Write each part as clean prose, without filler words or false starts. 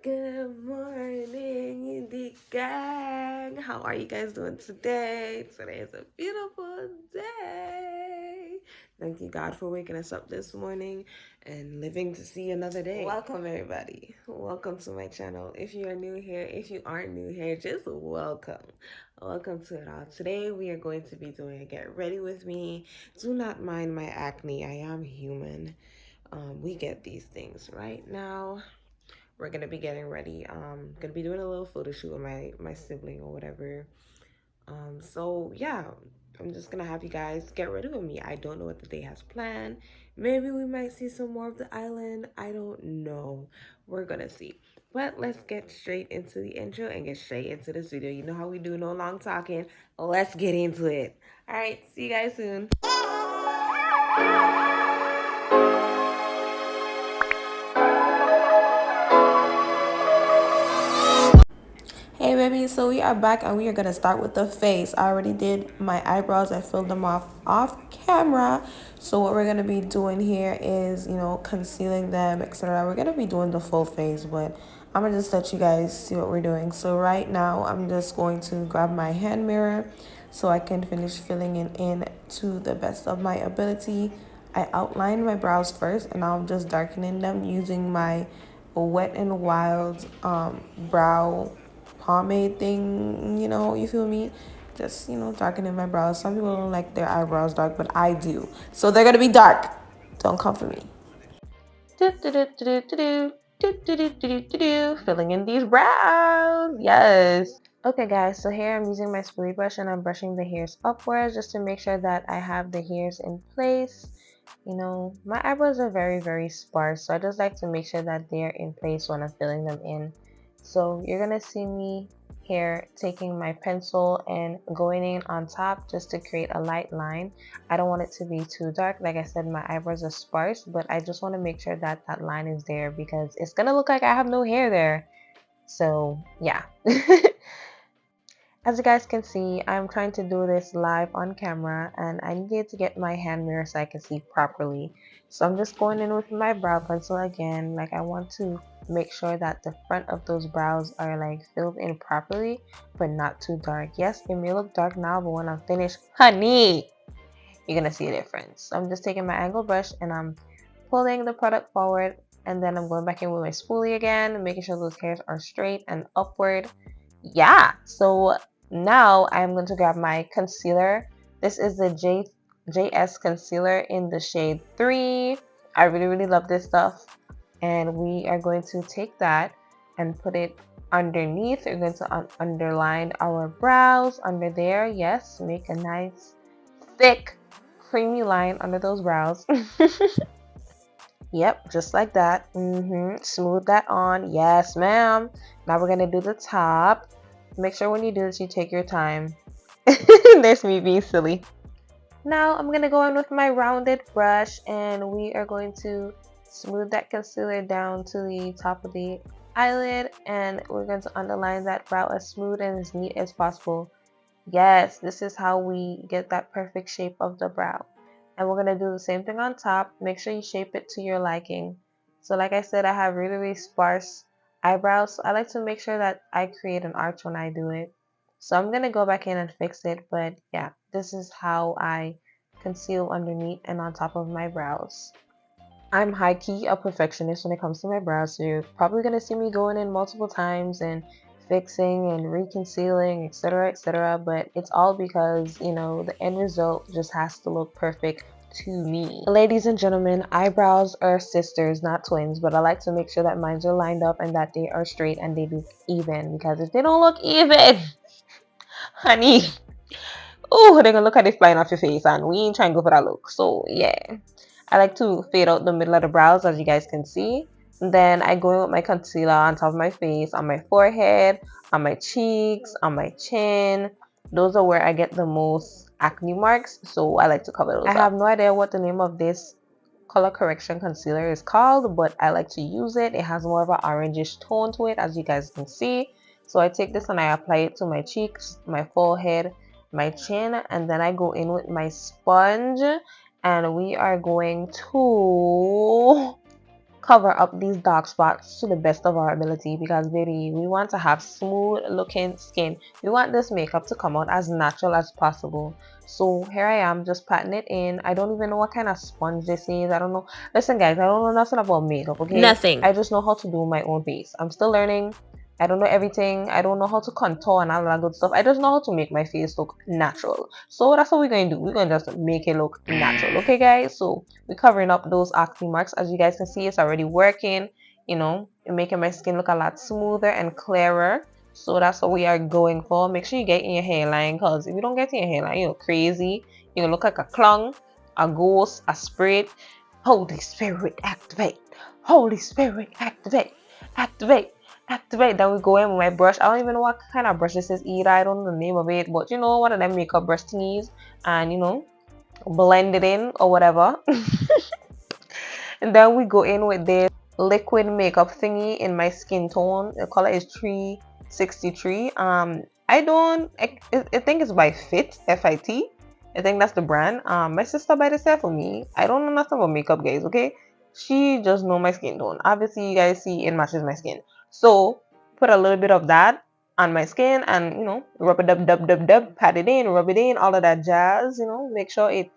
Good morning, Indie Gang. How are you guys doing today? Today is a beautiful day. Thank you, God, for waking us up this morning and living to see another day. Welcome, everybody. Welcome to my channel. If you are new here, if you aren't new here, just welcome. Welcome to it all. Today, we are going to be doing a get ready with me. Do not mind my acne. I am human. We get these things right now. We're gonna be getting ready. Gonna be doing a little photo shoot with my sibling or whatever. So yeah, I'm just gonna have you guys get ready with me. I don't know what the day has planned. Maybe we might see some more of the island. I don't know. We're gonna see. But let's get straight into the intro and get straight into this video. You know how we do, no long talking. Let's get into it. All right, see you guys soon. Hey baby, so we are back and we are gonna start with the face. I already did my eyebrows. I filled them off camera. So what we're gonna be doing here is, concealing them, etc. We're gonna be doing the full face, but I'm gonna just let you guys see what we're doing. So right now I'm just going to grab my hand mirror so I can finish filling it in to the best of my ability. I outlined my brows first and now I'm just darkening them using my Wet n Wild brow pomade thing, you feel me? Just, darkening my brows. Some people don't like their eyebrows dark, but I do. So they're gonna be dark. Don't come for me. Filling in these brows. Yes. Okay guys, so here I'm using my spoolie brush and I'm brushing the hairs upwards just to make sure that I have the hairs in place. My eyebrows are very sparse, so I just like to make sure that they're in place when I'm filling them in. So you're gonna see me here taking my pencil and going in on top just to create a light line. I don't want it to be too dark. Like I said, my eyebrows are sparse, but I just want to make sure that that line is there because it's gonna look like I have no hair there. So yeah. As you guys can see, I'm trying to do this live on camera and I needed to get my hand mirror so I can see properly. So I'm just going in with my brow pencil again. Like I want to make sure that the front of those brows are like filled in properly, but not too dark. Yes, it may look dark now, but when I'm finished, honey, you're gonna see a difference. So I'm just taking my angle brush and I'm pulling the product forward and then I'm going back in with my spoolie again, making sure those hairs are straight and upward. Yeah, so now I'm going to grab my concealer. This is the JS concealer in the shade 3. I really love this stuff. And we are going to take that and put it underneath. We're going to underline our brows under there. Yes, make a nice thick creamy line under those brows. Yep, just like that. Smooth that on. Yes, ma'am. Now we're gonna do the top. Make sure when you do this, you take your time. There's me being silly. Now I'm gonna go in with my rounded brush and we are going to smooth that concealer down to the top of the eyelid and we're going to underline that brow as smooth and as neat as possible. Yes, this is how we get that perfect shape of the brow. And we're going to do the same thing on top. Make sure you shape it to your liking. So like I said, I have really sparse eyebrows. So I like to make sure that I create an arch when I do it. So I'm going to go back in and fix it. But yeah, this is how I conceal underneath and on top of my brows. I'm high-key a perfectionist when it comes to my brows, so you're probably going to see me going in multiple times and fixing and reconcealing, etc., but it's all because, the end result just has to look perfect to me. Ladies and gentlemen, eyebrows are sisters, not twins, but I like to make sure that mine are lined up and that they are straight and they look even, because if they don't look even, honey, oh, they're gonna look at it flying off your face, and we ain't trying to go for that look. So yeah, I like to fade out the middle of the brows, as you guys can see. And then I go in with my concealer on top of my face, on my forehead, on my cheeks, on my chin. Those are where I get the most acne marks, so I like to cover those up. I have no idea what the name of this color correction concealer is called, but I like to use it. It has more of an orangish tone to it, as you guys can see. So I take this and I apply it to my cheeks, my forehead, my chin, and then I go in with my sponge and we are going to cover up these dark spots to the best of our ability, because baby, we want to have smooth looking skin. We want this makeup to come out as natural as possible. So here I am just patting it in. I don't even know what kind of sponge this is. I don't know. Listen guys, I don't know nothing about makeup, okay? Nothing. I just know how to do my own face. I'm still learning. I don't know everything. I don't know how to contour and all that good stuff. I just know how to make my face look natural. So that's what we're going to do. We're going to just make it look natural. Okay, guys? So we're covering up those acne marks. As you guys can see, it's already working. You know, making my skin look a lot smoother and clearer. So that's what we are going for. Make sure you get in your hairline, because if you don't get in your hairline, you're crazy. You're going to look like a clown, a ghost, a spirit. Holy Spirit, activate. Holy Spirit, activate. Activate. Activate. Then we go in with my brush. I don't even know what kind of brush this is either. I don't know the name of it, but you know, one of them makeup brush thingies, and you know, blend it in or whatever. And then we go in with this liquid makeup thingy in my skin tone. The color is 363. I think it's by Fit, Fit. I think that's the brand. My sister buy this for me. I don't know nothing about makeup, guys, okay? She just know my skin tone. Obviously, you guys see it matches my skin. So put a little bit of that on my skin, and you know, rub it dub, pat it in, rub it in, all of that jazz, you know, make sure it,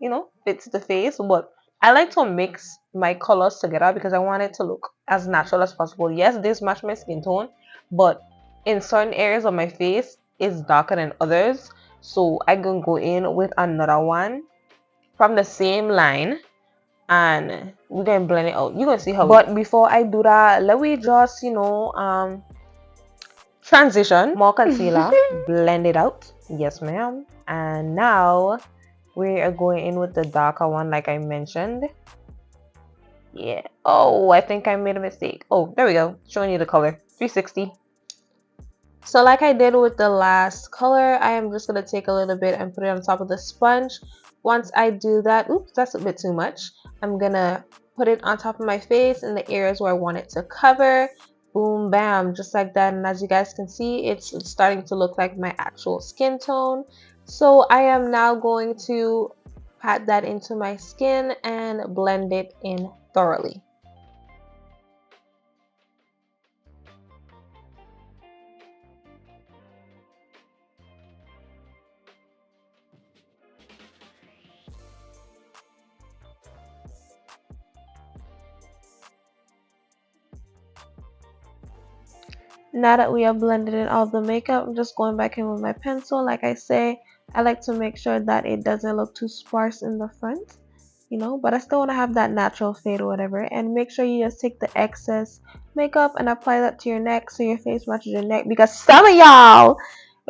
you know, fits the face. But I like to mix my colors together because I want it to look as natural as possible. Yes, this match my skin tone, but in certain areas of my face it's darker than others. So I can go in with another one from the same line, and we're gonna blend it out. You're gonna see how. But before I do that, let me just, you know, transition more concealer, blend it out. Yes, ma'am. And now we are going in with the darker one, like I mentioned. Yeah. Oh, I think I made a mistake. Oh, there we go. Showing you the color. 360. So like I did with the last color, I am just going to take a little bit and put it on top of the sponge. Once I do that, oops, that's a bit too much. I'm going to put it on top of my face in the areas where I want it to cover. Boom, bam, just like that. And as you guys can see, it's starting to look like my actual skin tone. So I am now going to pat that into my skin and blend it in thoroughly. Now that we have blended in all the makeup, I'm just going back in with my pencil. Like I say, I like to make sure that it doesn't look too sparse in the front, you know, but I still want to have that natural fade or whatever. And make sure you just take the excess makeup and apply that to your neck so your face matches your neck, because some of y'all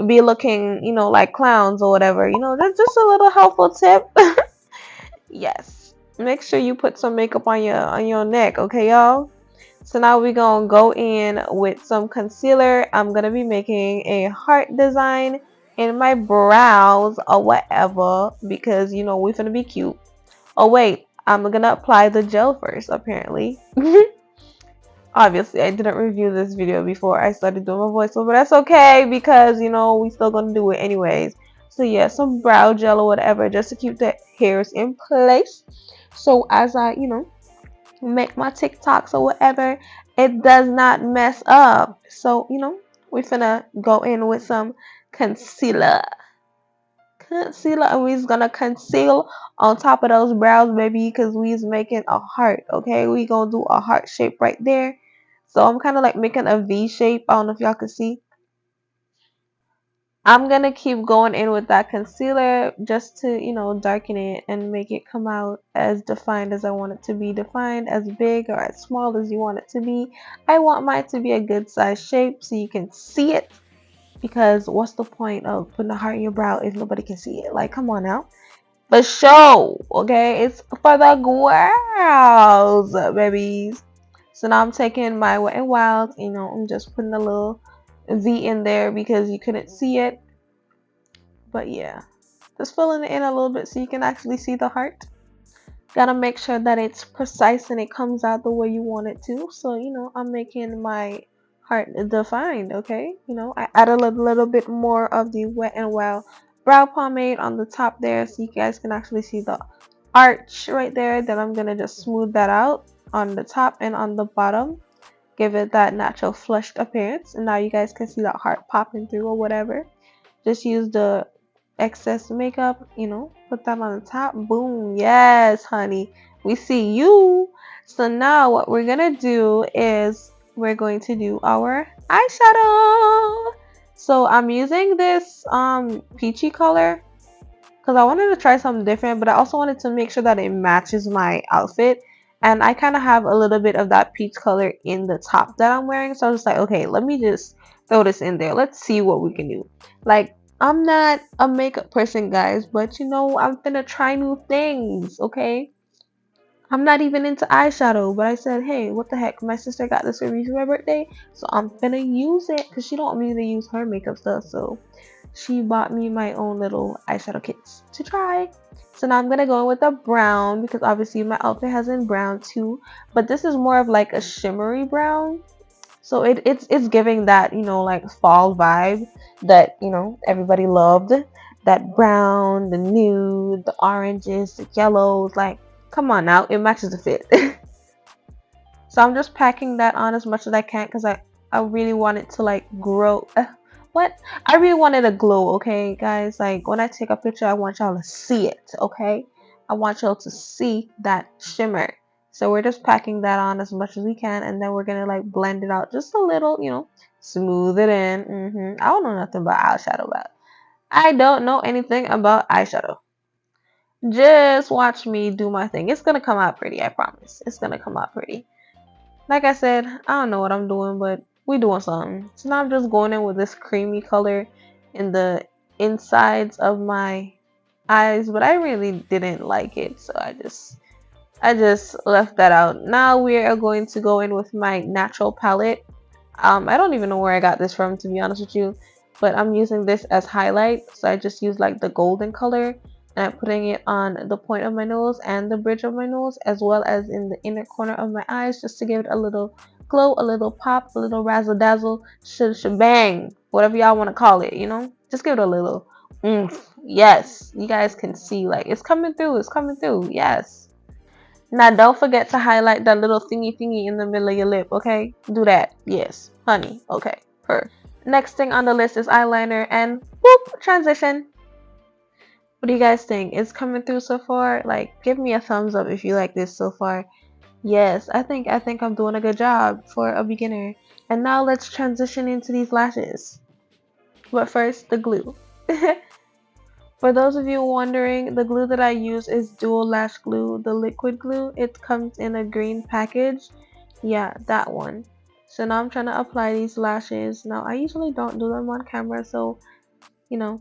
be looking, you know, like clowns or whatever. You know, that's just a little helpful tip. Yes, make sure you put some makeup on your neck, okay, y'all? So now we're gonna go in with some concealer. I'm gonna be making a heart design in my brows or whatever, because you know we're gonna be cute. Oh wait, I'm gonna apply the gel first, apparently. Obviously, I didn't review this video before I started doing my voiceover, but that's okay because you know we still gonna do it anyways. So yeah, some brow gel or whatever just to keep the hairs in place. So as I, you know, make my TikToks or whatever, it does not mess up. So you know, we're finna go in with some concealer. And we's gonna conceal on top of those brows, baby, because we's making a heart. Okay, we gonna do a heart shape right there. So I'm kind of like making a V shape. I don't know if y'all can see. I'm gonna keep going in with that concealer just to, you know, darken it and make it come out as defined as I want it to be defined, as big or as small as you want it to be. I want mine to be a good size shape so you can see it, because what's the point of putting a heart in your brow if nobody can see it? Like, come on now. The show, okay? It's for the girls, babies. So now I'm taking my Wet n Wild, you know, I'm just putting a little V in there because you couldn't see it. But yeah, just filling it in a little bit so you can actually see the heart. Gotta make sure that it's precise and it comes out the way you want it to. So, you know, I'm making my heart defined, okay? You know, I add a little bit more of the Wet n Wild brow pomade on the top there so you guys can actually see the arch right there. Then I'm gonna just smooth that out. on the top and on the bottom. Give it that natural flushed appearance. And now you guys can see that heart popping through or whatever. Just use the excess makeup, you know, put that on the top. Boom. Yes, honey. We see you. So now what we're going to do is we're going to do our eyeshadow. So I'm using this peachy color because I wanted to try something different, but I also wanted to make sure that it matches my outfit. And I kind of have a little bit of that peach color in the top that I'm wearing. So I was like, okay, let me just throw this in there. Let's see what we can do. Like, I'm not a makeup person, guys, but you know, I'm gonna try new things, okay? I'm not even into eyeshadow, but I said, hey, what the heck? My sister got this for me for my birthday, so I'm gonna use it because she don't want me to use her makeup stuff. So she bought me my own little eyeshadow kits to try. So now I'm gonna go in with a brown because obviously my outfit has in brown too, but this is more of like a shimmery brown. So it's giving that, you know, like fall vibe that, you know, everybody loved. That brown, the nude, the oranges, the yellows, like come on now, it matches the fit. So I'm just packing that on as much as I can because I really want it to like grow. What? I really wanted a glow, okay, guys? Like when I take a picture, I want y'all to see it, okay? I want y'all to see that shimmer. So we're just packing that on as much as we can, and then we're gonna like blend it out just a little, you know, smooth it in. I don't know nothing about eyeshadow, but I don't know anything about eyeshadow. Just watch me do my thing. It's gonna come out pretty, I promise. It's gonna come out pretty. Like I said, I don't know what I'm doing, but we doing something. So now I'm just going in with this creamy color in the insides of my eyes, but I really didn't like it, so I just left that out. Now we are going to go in with my natural palette. I don't even know where I got this from, to be honest with you, but I'm using this as highlight. So I just use like the golden color and I'm putting it on the point of my nose and the bridge of my nose, as well as in the inner corner of my eyes, just to give it a little glow, a little pop, a little razzle dazzle, shebang, whatever y'all want to call it, you know, just give it a little oomph. Yes, you guys can see like it's coming through, yes. Now don't forget to highlight that little thingy in the middle of your lip, okay? Do that. Yes, honey. Okay, perfect. Next thing on the list is eyeliner and whoop, transition. What do you guys think? It's coming through so far? Like, give me a thumbs up if you like this so far. Yes, I think I'm doing a good job for a beginner. And now let's transition into these lashes. But first, the glue. For those of you wondering, the glue that I use is Dual Lash Glue, the liquid glue. It comes in a green package. Yeah, that one. So now I'm trying to apply these lashes. Now, I usually don't do them on camera, so, you know,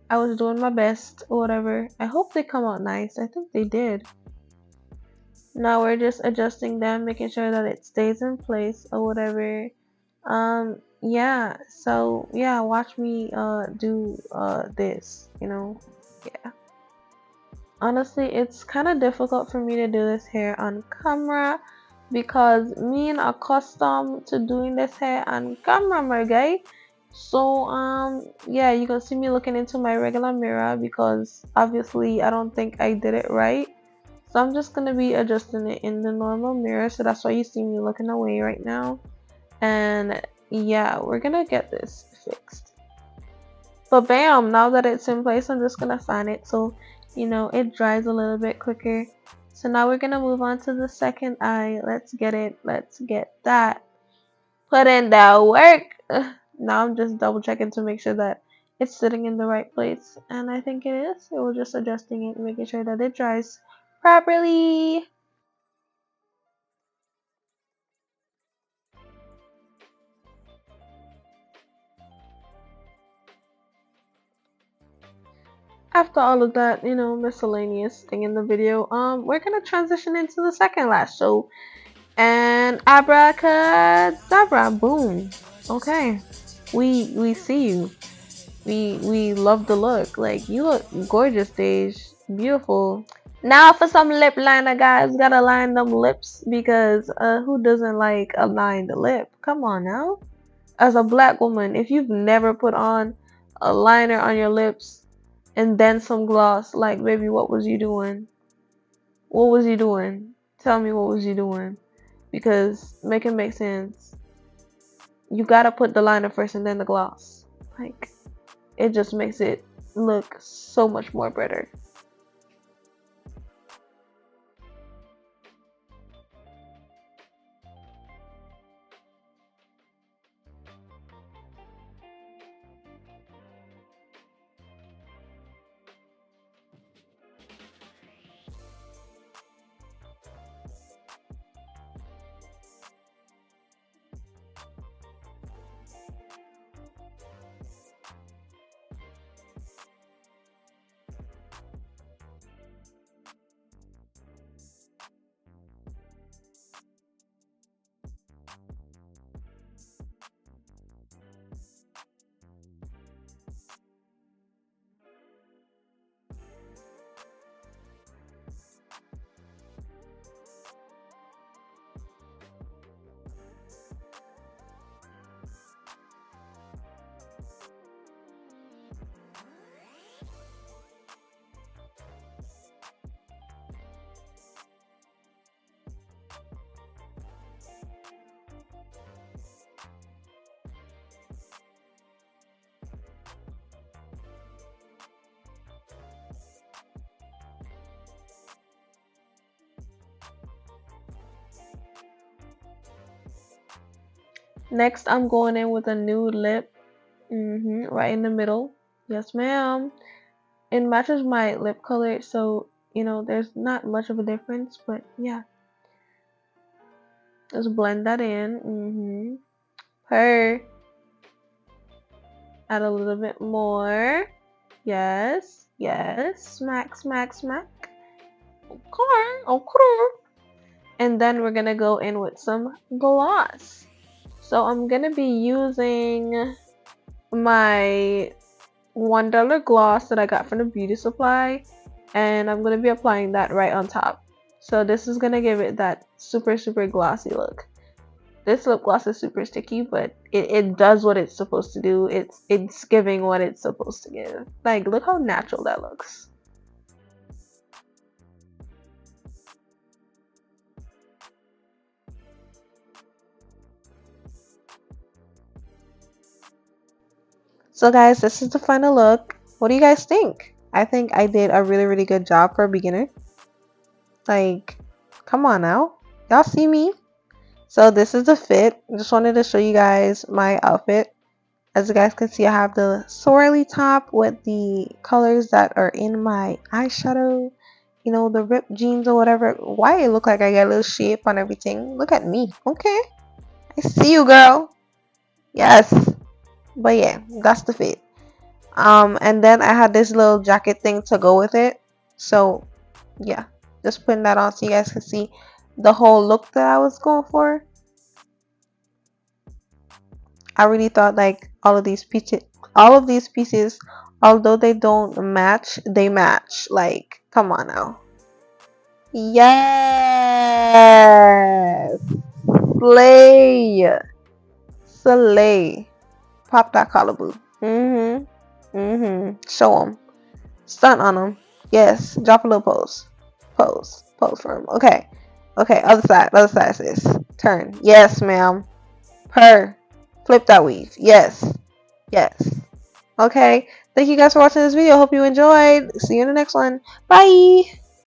I was doing my best or whatever. I hope they come out nice. I think they did. Now we're just adjusting them, making sure that it stays in place or whatever. Yeah, so yeah, watch me do this, you know. Yeah. Honestly, it's kind of difficult for me to do this hair on camera because me and accustomed to doing this hair on camera, my guy. So yeah, you can see me looking into my regular mirror because obviously I don't think I did it right. So I'm just gonna be adjusting it in the normal mirror. So that's why you see me looking away right now. And yeah, we're gonna get this fixed. But bam, now that it's in place, I'm just gonna fan it so, you know, it dries a little bit quicker. So now we're gonna move on to the second eye. Let's get it. Let's get that. Put in that work. Now I'm just double checking to make sure that it's sitting in the right place. And I think it is. So we're just adjusting it, making sure that it dries properly. After all of that, you know, miscellaneous thing in the video, we're gonna transition into the second lash. So, and abracadabra, boom. Okay, we see you. We love the look. Like you look gorgeous, Dej. Beautiful. Now for some lip liner, guys. Gotta line them lips because who doesn't like a lined lip? Come on now. As a black woman, if you've never put on a liner on your lips and then some gloss, like baby, what was you doing? What was you doing? Tell me, what was you doing? Because make it make sense. You gotta put the liner first and then the gloss. Like, it just makes it look so much more better. Next, I'm going in with a nude lip. Right in the middle. Yes, ma'am. It matches my lip color, so, you know, there's not much of a difference, but yeah. Just blend that in. Add a little bit more. Yes. Smack, smack, smack. Okay. And then we're gonna go in with some gloss. So I'm gonna be using my $1 gloss that I got from the beauty supply, and I'm gonna be applying that right on top. So this is gonna give it that super glossy look. This lip gloss is super sticky, but it does what it's supposed to do. It's giving what it's supposed to give. Like, look how natural that looks. So guys, this is the final look. What do you guys think? I think I did a really good job for a beginner. Like, come on now. Y'all see me? So this is the fit. I just wanted to show you guys my outfit. As you guys can see, I have the swirly top with the colors that are in my eyeshadow. You know, the ripped jeans or whatever. Why it look like I got a little shape on everything? Look at me. Okay. I see you, girl. Yes. But yeah, that's the fit. And then I had this little jacket thing to go with it. So yeah, just putting that on so you guys can see the whole look that I was going for. I really thought like all of these pieces, although they don't match, they match. Like, come on now. Yes. Slay. Slay. Pop that collar boo. Show them. Stunt on them. Yes. Drop a little pose. Pose for him. Okay. Other side, sis. Turn. Yes, ma'am. Purr. Flip that weave. Yes. Okay. Thank you guys for watching this video. Hope you enjoyed. See you in the next one. Bye.